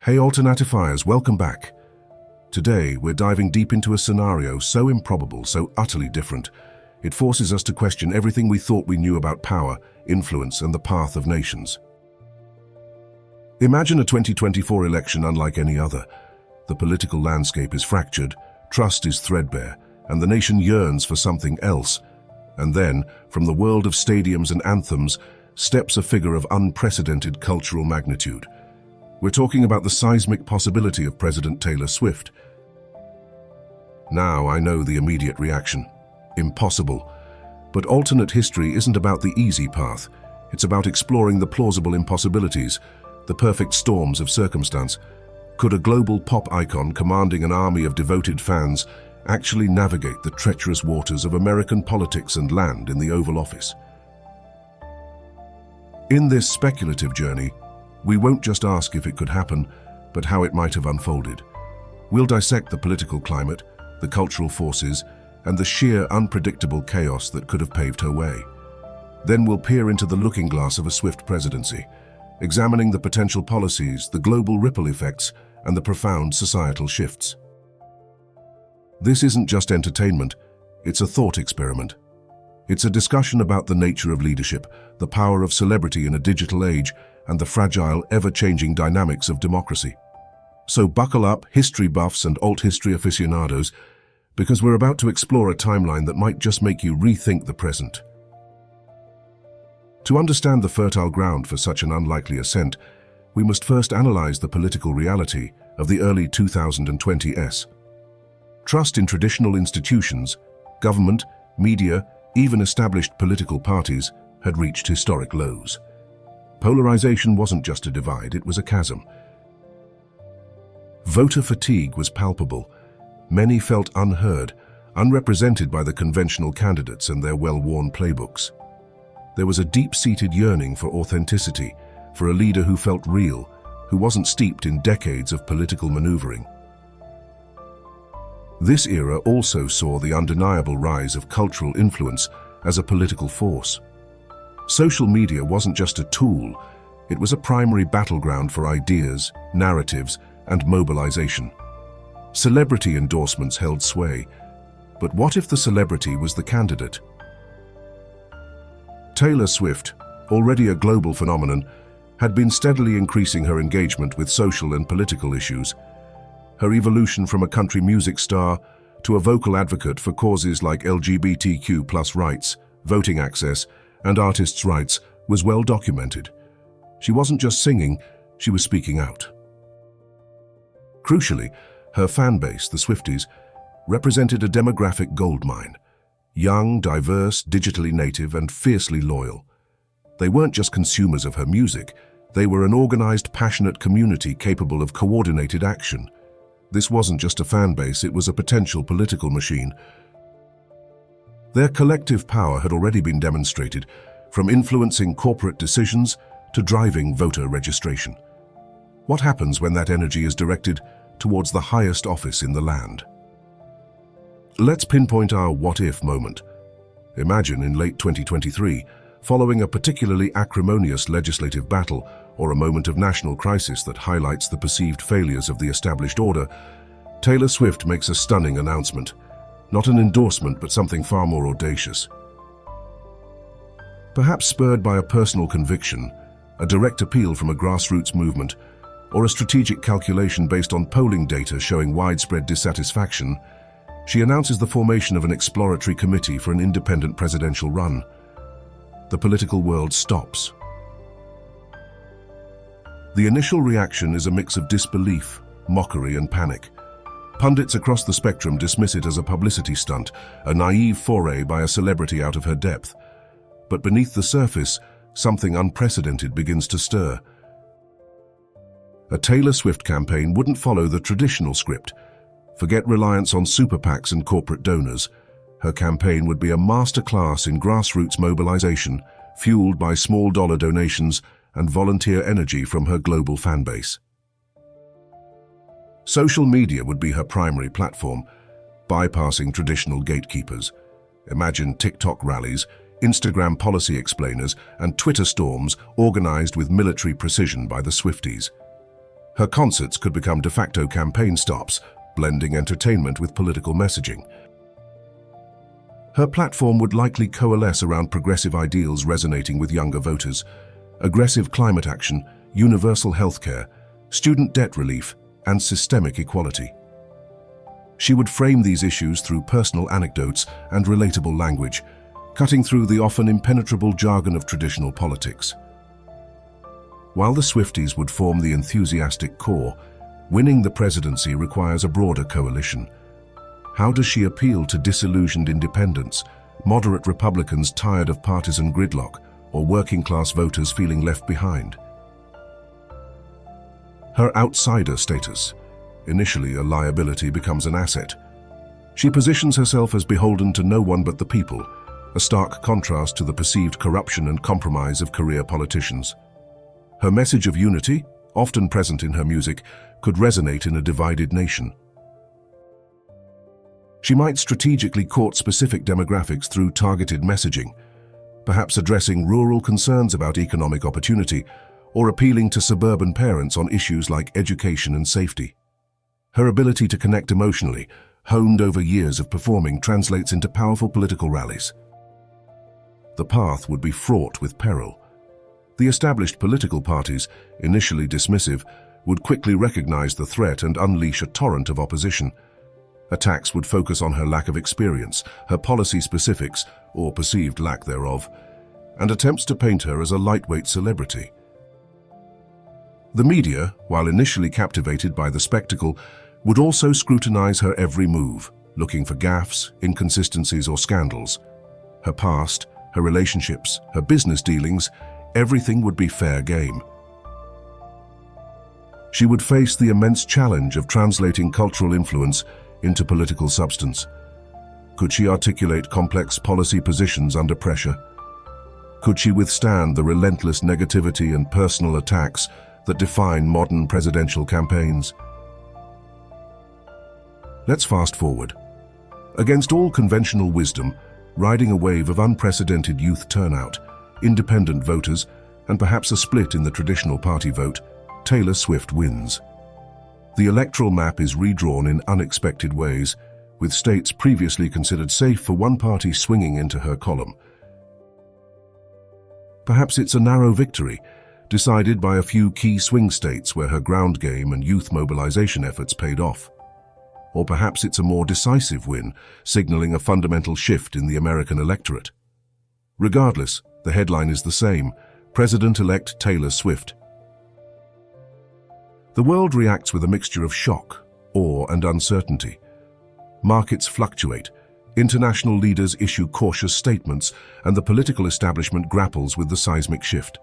Hey alternatifiers, welcome back. Today, we're diving deep into a scenario so improbable, so utterly different. It forces us to question everything we thought we knew about power, influence, and the path of nations. Imagine a 2024 election unlike any other. The political landscape is fractured, trust is threadbare, and the nation yearns for something else. And then, from the world of stadiums and anthems, steps a figure of unprecedented cultural magnitude. We're talking about the seismic possibility of President Taylor Swift. Now I know the immediate reaction. Impossible. But alternate history isn't about the easy path. It's about exploring the plausible impossibilities, the perfect storms of circumstance. Could a global pop icon commanding an army of devoted fans actually navigate the treacherous waters of American politics and land in the Oval Office? In this speculative journey, we won't just ask if it could happen, but how it might have unfolded. We'll dissect the political climate, the cultural forces, and the sheer unpredictable chaos that could have paved her way. Then we'll peer into the looking glass of a Swift presidency, examining the potential policies, the global ripple effects, and the profound societal shifts. This isn't just entertainment, it's a thought experiment. It's a discussion about the nature of leadership, the power of celebrity in a digital age, and the fragile, ever-changing dynamics of democracy. So buckle up, history buffs and alt history aficionados, because we're about to explore a timeline that might just make you rethink the present. To understand the fertile ground for such an unlikely ascent, we must first analyze the political reality of the early 2020s. Trust in traditional institutions, government, media, even established political parties had reached historic lows. Polarization wasn't just a divide, it was a chasm. Voter fatigue was palpable. Many felt unheard, unrepresented by the conventional candidates and their well-worn playbooks. There was a deep-seated yearning for authenticity, for a leader who felt real, who wasn't steeped in decades of political maneuvering. This era also saw the undeniable rise of cultural influence as a political force. Social media wasn't just a tool, it was a primary battleground for ideas, narratives, and mobilization. Celebrity endorsements held sway, but what if the celebrity was the candidate? Taylor Swift, already a global phenomenon, had been steadily increasing her engagement with social and political issues. Her evolution from a country music star to a vocal advocate for causes like LGBTQ+ rights, voting access, and artists' rights was well documented. She wasn't just singing, she was speaking out. Crucially, her fan base, the Swifties, represented a demographic goldmine. Young, diverse, digitally native, and fiercely loyal. They weren't just consumers of her music, they were an organized, passionate community capable of coordinated action. This wasn't just a fan base, it was a potential political machine. Their collective power had already been demonstrated, from influencing corporate decisions to driving voter registration. What happens when that energy is directed towards the highest office in the land? Let's pinpoint our what-if moment. Imagine in late 2023, following a particularly acrimonious legislative battle or a moment of national crisis that highlights the perceived failures of the established order, Taylor Swift makes a stunning announcement. Not an endorsement, but something far more audacious. Perhaps spurred by a personal conviction, a direct appeal from a grassroots movement, or a strategic calculation based on polling data showing widespread dissatisfaction, she announces the formation of an exploratory committee for an independent presidential run. The political world stops. The initial reaction is a mix of disbelief, mockery, and panic. Pundits across the spectrum dismiss it as a publicity stunt, a naive foray by a celebrity out of her depth. But beneath the surface, something unprecedented begins to stir. A Taylor Swift campaign wouldn't follow the traditional script. Forget reliance on super PACs and corporate donors. Her campaign would be a masterclass in grassroots mobilization, fueled by small-dollar donations and volunteer energy from her global fan base. Social media would be her primary platform, bypassing traditional gatekeepers. Imagine TikTok rallies, Instagram policy explainers, and Twitter storms organized with military precision by the Swifties. Her concerts could become de facto campaign stops, blending entertainment with political messaging. Her platform would likely coalesce around progressive ideals resonating with younger voters: aggressive climate action, universal healthcare, student debt relief, and systemic equality. She would frame these issues through personal anecdotes and relatable language, cutting through the often impenetrable jargon of traditional politics. While the Swifties would form the enthusiastic core, winning the presidency requires a broader coalition. How does she appeal to disillusioned independents, moderate Republicans tired of partisan gridlock, or working-class voters feeling left behind? Her outsider status, initially a liability, becomes an asset. She positions herself as beholden to no one but the people, a stark contrast to the perceived corruption and compromise of career politicians. Her message of unity, often present in her music, could resonate in a divided nation. She might strategically court specific demographics through targeted messaging, perhaps addressing rural concerns about economic opportunity or appealing to suburban parents on issues like education and safety. Her ability to connect emotionally, honed over years of performing, translates into powerful political rallies. The path would be fraught with peril. The established political parties, initially dismissive, would quickly recognize the threat and unleash a torrent of opposition. Attacks would focus on her lack of experience, her policy specifics, or perceived lack thereof, and attempts to paint her as a lightweight celebrity. The media, while initially captivated by the spectacle, would also scrutinize her every move, looking for gaffes, inconsistencies, or scandals. Her past, her relationships, her business dealings, everything would be fair game. She would face the immense challenge of translating cultural influence into political substance. Could she articulate complex policy positions under pressure? Could she withstand the relentless negativity and personal attacks that define modern presidential campaigns? Let's fast forward. Against all conventional wisdom, riding a wave of unprecedented youth turnout, independent voters, and perhaps a split in the traditional party vote, Taylor Swift wins. The electoral map is redrawn in unexpected ways, with states previously considered safe for one party swinging into her column. Perhaps it's a narrow victory, decided by a few key swing states where her ground game and youth mobilization efforts paid off. Or perhaps it's a more decisive win, signaling a fundamental shift in the American electorate. Regardless, the headline is the same: President-elect Taylor Swift. The world reacts with a mixture of shock, awe, and uncertainty. Markets fluctuate, international leaders issue cautious statements, and the political establishment grapples with the seismic shift.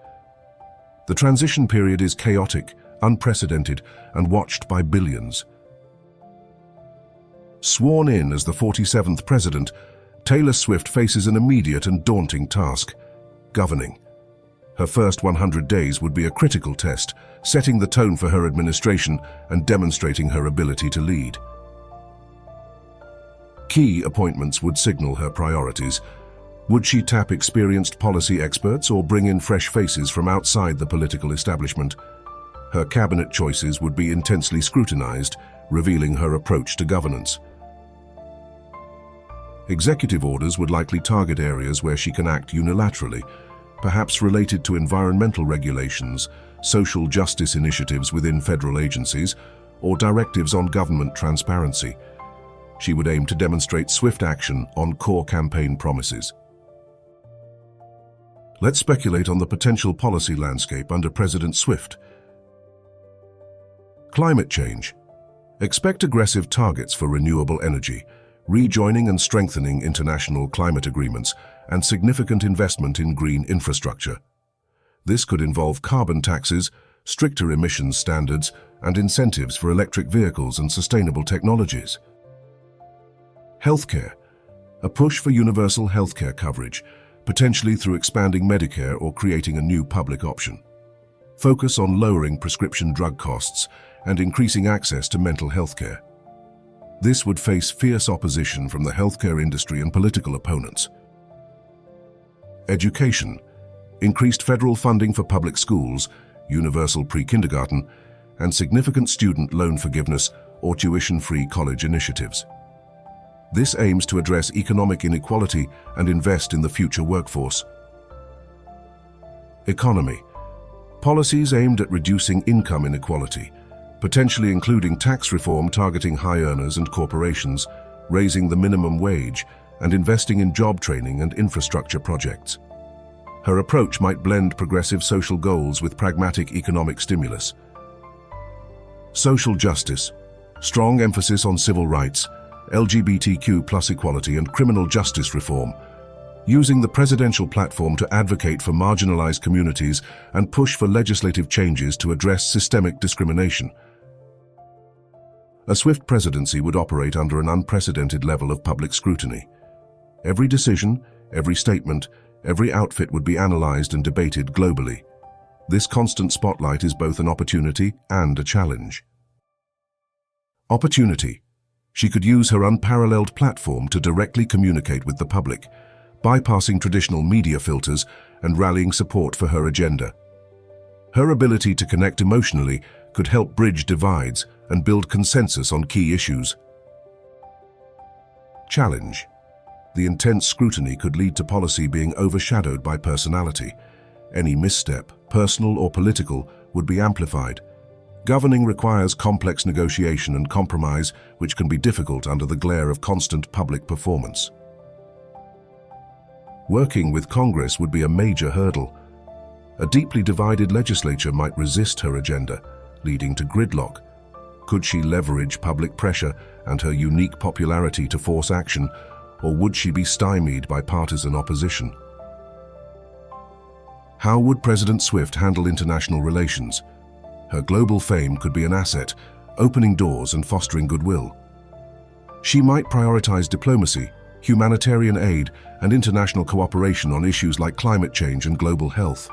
The transition period is chaotic, unprecedented, and watched by billions. Sworn in as the 47th president, Taylor Swift faces an immediate and daunting task: governing. Her first 100 days would be a critical test, setting the tone for her administration and demonstrating her ability to lead. Key appointments would signal her priorities. Would she tap experienced policy experts or bring in fresh faces from outside the political establishment? Her cabinet choices would be intensely scrutinized, revealing her approach to governance. Executive orders would likely target areas where she can act unilaterally, perhaps related to environmental regulations, social justice initiatives within federal agencies, or directives on government transparency. She would aim to demonstrate swift action on core campaign promises. Let's speculate on the potential policy landscape under President Swift. Climate change. Expect aggressive targets for renewable energy, rejoining and strengthening international climate agreements, and significant investment in green infrastructure. This could involve carbon taxes, stricter emissions standards, and incentives for electric vehicles and sustainable technologies. Healthcare. A push for universal healthcare coverage, potentially through expanding Medicare or creating a new public option. Focus on lowering prescription drug costs and increasing access to mental health care. This would face fierce opposition from the healthcare industry and political opponents. Education. Increased federal funding for public schools, universal pre-kindergarten, and significant student loan forgiveness or tuition-free college initiatives. This aims to address economic inequality and invest in the future workforce. Economy. Policies aimed at reducing income inequality, potentially including tax reform targeting high earners and corporations, raising the minimum wage, and investing in job training and infrastructure projects. Her approach might blend progressive social goals with pragmatic economic stimulus. Social justice. Strong emphasis on civil rights, LGBTQ+ equality and criminal justice reform, using the presidential platform to advocate for marginalized communities and push for legislative changes to address systemic discrimination. A swift presidency would operate under an unprecedented level of public scrutiny. Every decision, every statement, every outfit would be analyzed and debated globally. This constant spotlight is both an opportunity and a challenge. Opportunity. She could use her unparalleled platform to directly communicate with the public, bypassing traditional media filters and rallying support for her agenda. Her ability to connect emotionally could help bridge divides and build consensus on key issues. Challenge. The intense scrutiny could lead to policy being overshadowed by personality. Any misstep, personal or political, would be amplified. Governing requires complex negotiation and compromise, which can be difficult under the glare of constant public performance. Working with Congress would be a major hurdle. A deeply divided legislature might resist her agenda, leading to gridlock. Could she leverage public pressure and her unique popularity to force action, or would she be stymied by partisan opposition? How would President Swift handle international relations? Her global fame could be an asset, opening doors and fostering goodwill. She might prioritize diplomacy, humanitarian aid, and international cooperation on issues like climate change and global health.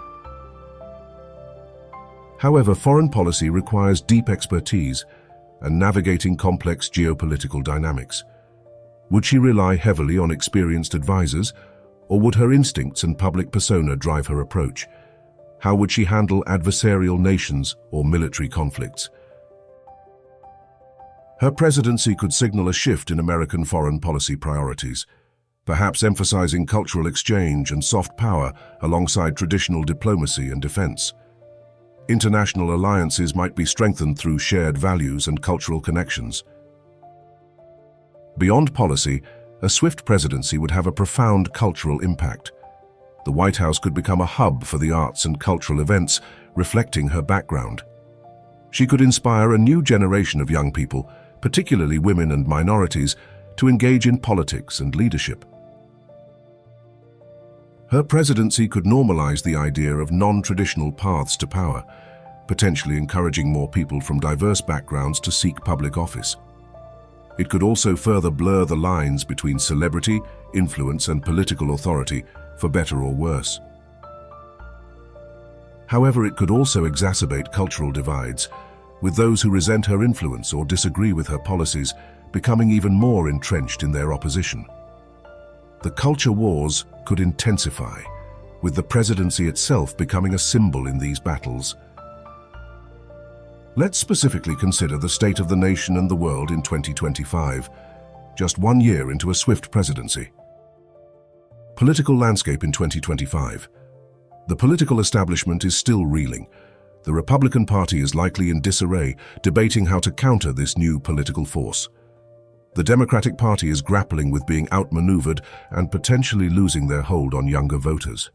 However, foreign policy requires deep expertise and navigating complex geopolitical dynamics. Would she rely heavily on experienced advisors, or would her instincts and public persona drive her approach? How would she handle adversarial nations or military conflicts? Her presidency could signal a shift in American foreign policy priorities, perhaps emphasizing cultural exchange and soft power alongside traditional diplomacy and defense. International alliances might be strengthened through shared values and cultural connections. Beyond policy, a swift presidency would have a profound cultural impact. The White House could become a hub for the arts and cultural events, reflecting her background. She could inspire a new generation of young people, particularly women and minorities, to engage in politics and leadership. Her presidency could normalize the idea of non-traditional paths to power, potentially encouraging more people from diverse backgrounds to seek public office. It could also further blur the lines between celebrity, influence, and political authority, for better or worse. However, it could also exacerbate cultural divides, with those who resent her influence or disagree with her policies becoming even more entrenched in their opposition. The culture wars could intensify, with the presidency itself becoming a symbol in these battles. Let's specifically consider the state of the nation and the world in 2025, just 1 year into a swift presidency. Political landscape in 2025. The political establishment is still reeling. The Republican Party is likely in disarray, debating how to counter this new political force. The Democratic Party is grappling with being outmaneuvered and potentially losing their hold on younger voters.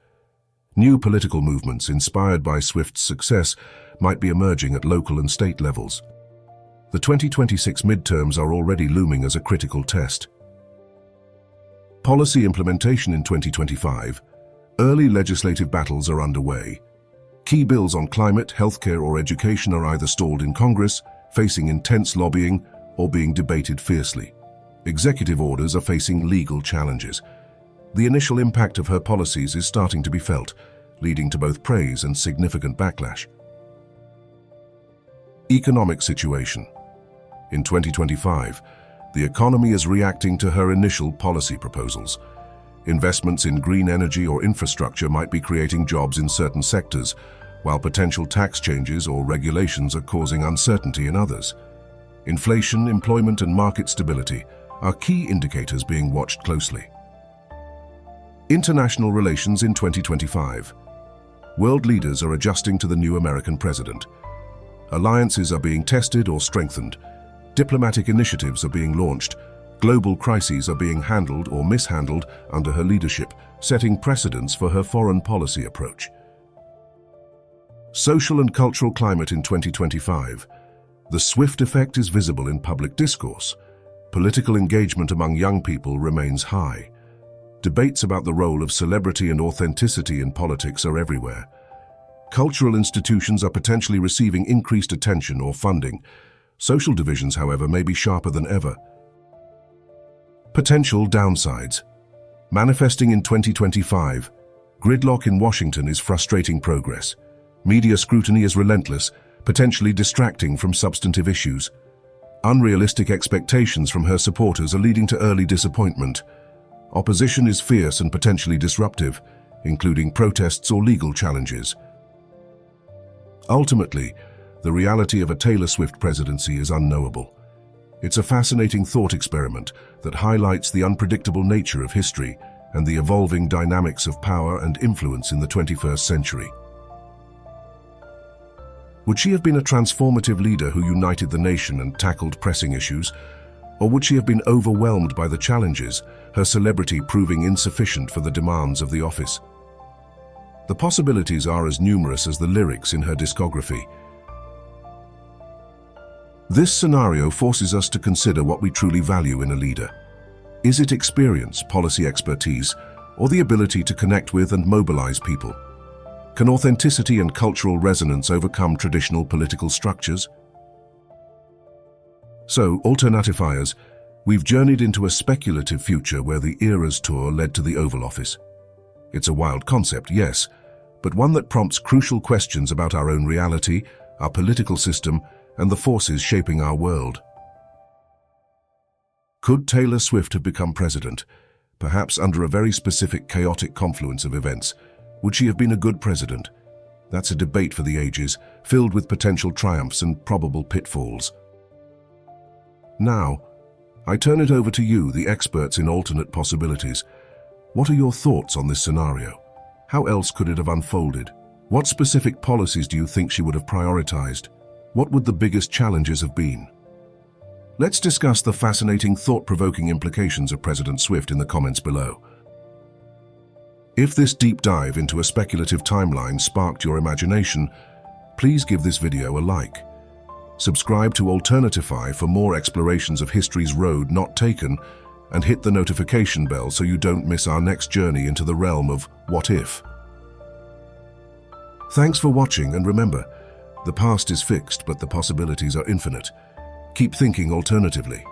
New political movements inspired by Swift's success might be emerging at local and state levels. The 2026 midterms are already looming as a critical test. Policy implementation in 2025. Early legislative battles are underway. Key bills on climate, healthcare, or education are either stalled in Congress, facing intense lobbying, or being debated fiercely. Executive orders are facing legal challenges. The initial impact of her policies is starting to be felt, leading to both praise and significant backlash. Economic situation. In 2025, the economy is reacting to her initial policy proposals. Investments in green energy or infrastructure might be creating jobs in certain sectors, while potential tax changes or regulations are causing uncertainty in others. Inflation, employment, and market stability are key indicators being watched closely. International relations in 2025. World leaders are adjusting to the new American president. Alliances are being tested or strengthened. Diplomatic initiatives are being launched. Global crises are being handled or mishandled under her leadership, setting precedents for her foreign policy approach. Social and cultural climate in 2025. The Swift effect is visible in public discourse. Political engagement among young people remains high. Debates about the role of celebrity and authenticity in politics are everywhere. Cultural institutions are potentially receiving increased attention or funding. Social divisions, however, may be sharper than ever. Potential downsides. Manifesting in 2025, gridlock in Washington is frustrating progress. Media scrutiny is relentless, potentially distracting from substantive issues. Unrealistic expectations from her supporters are leading to early disappointment. Opposition is fierce and potentially disruptive, including protests or legal challenges. Ultimately, the reality of a Taylor Swift presidency is unknowable. It's a fascinating thought experiment that highlights the unpredictable nature of history and the evolving dynamics of power and influence in the 21st century. Would she have been a transformative leader who united the nation and tackled pressing issues? Or would she have been overwhelmed by the challenges, her celebrity proving insufficient for the demands of the office? The possibilities are as numerous as the lyrics in her discography. This scenario forces us to consider what we truly value in a leader. Is it experience, policy expertise, or the ability to connect with and mobilize people? Can authenticity and cultural resonance overcome traditional political structures? So, alternatifiers, we've journeyed into a speculative future where the Eras tour led to the Oval Office. It's a wild concept, yes, but one that prompts crucial questions about our own reality, our political system, and the forces shaping our world. Could Taylor Swift have become president, perhaps under a very specific chaotic confluence of events? Would she have been a good president? That's a debate for the ages, filled with potential triumphs and probable pitfalls. Now, I turn it over to you, the experts in alternate possibilities. What are your thoughts on this scenario? How else could it have unfolded? What specific policies do you think she would have prioritized? What would the biggest challenges have been? Let's discuss the fascinating, thought-provoking implications of President Swift in the comments below. If this deep dive into a speculative timeline sparked your imagination, please give this video a like. Subscribe to Alternatify for more explorations of history's road not taken, and hit the notification bell so you don't miss our next journey into the realm of what if. Thanks for watching, and remember, the past is fixed but the possibilities are infinite. Keep thinking alternatively.